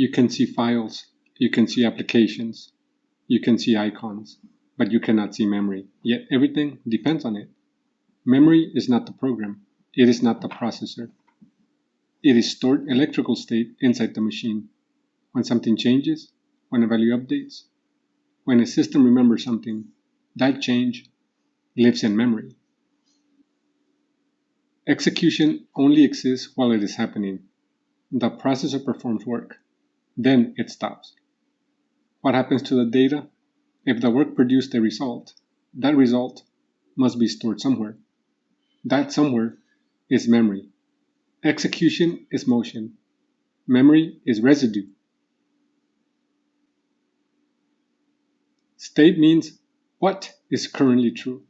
You can see files, you can see applications, you can see icons, but you cannot see memory, yet everything depends on it. Memory is not the program, it is not the processor. It is stored electrical state inside the machine. When something changes, when a value updates, when a system remembers something, that change lives in memory. Execution only exists while it is happening. The processor performs work, then it stops. What happens to the data? If the work produced a result, that result must be stored somewhere. That somewhere is memory. Execution is motion. Memory is residue. State means what is currently true.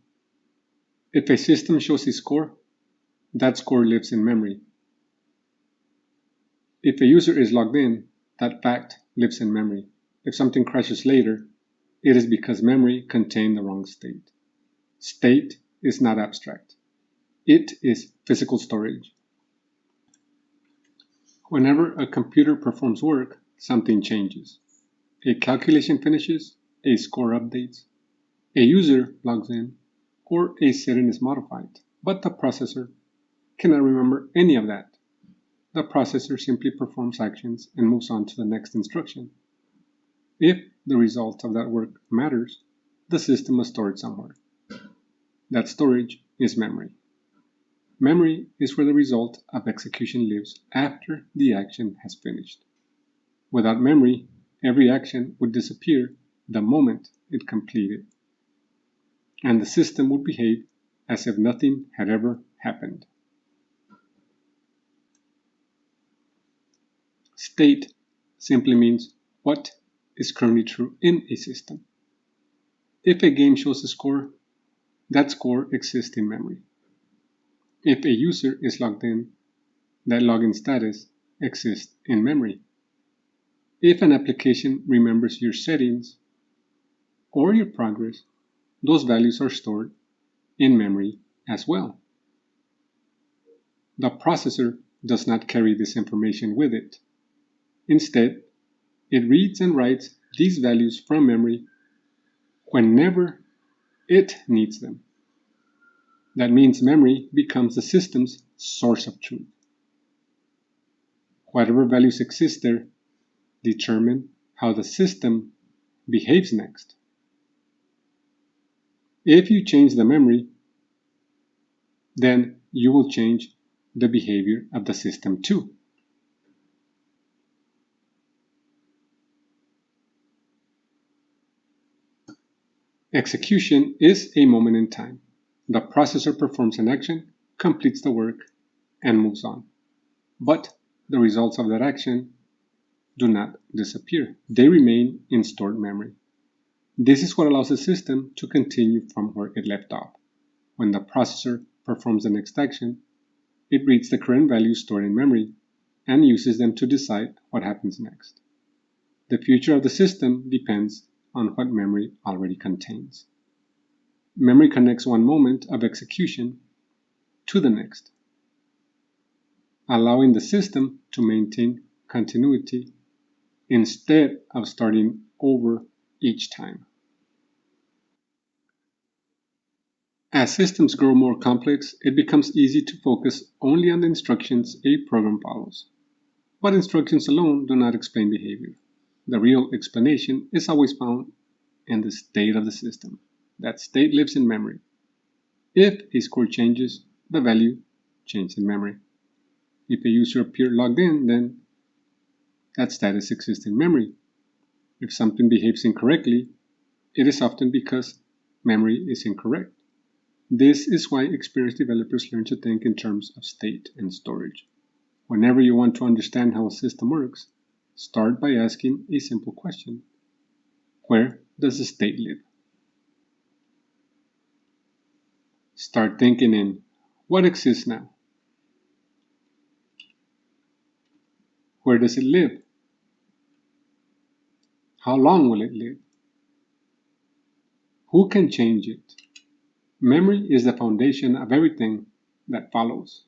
If a system shows a score, that score lives in memory. If a user is logged in, that fact lives in memory. If something crashes later, it is because memory contained the wrong state. State is not abstract. It is physical storage. Whenever a computer performs work, something changes. A calculation finishes, a score updates, a user logs in, or a setting is modified, but the processor cannot remember any of that. The processor simply performs actions and moves on to the next instruction. If the result of that work matters, the system must store it somewhere. That storage is memory. Memory is where the result of execution lives after the action has finished. Without memory, every action would disappear the moment it completed, and the system would behave as if nothing had ever happened. State simply means what is currently true in a system. If a game shows a score, that score exists in memory. If a user is logged in, that login status exists in memory. If an application remembers your settings or your progress, those values are stored in memory as well. The processor does not carry this information with it. Instead, it reads and writes these values from memory whenever it needs them. That means memory becomes the system's source of truth. Whatever values exist there determine how the system behaves next. If you change the memory, then you will change the behavior of the system too. Execution is a moment in time. The processor performs an action, completes the work, and moves on. But the results of that action do not disappear. They remain in stored memory. This is what allows the system to continue from where it left off. When the processor performs the next action, it reads the current values stored in memory and uses them to decide what happens next. The future of the system depends on what memory already contains. Memory connects one moment of execution to the next, allowing the system to maintain continuity instead of starting over each time. As systems grow more complex, it becomes easy to focus only on the instructions a program follows. But instructions alone do not explain behavior. The real explanation is always found in the state of the system. That state lives in memory. If a score changes, the value changes in memory. If a user appeared logged in, then that status exists in memory. If something behaves incorrectly, it is often because memory is incorrect. This is why experienced developers learn to think in terms of state and storage. Whenever you want to understand how a system works, start by asking a simple question. Where does the state live? Start thinking in what exists now? Where does it live? How long will it live? Who can change it? Memory is the foundation of everything that follows.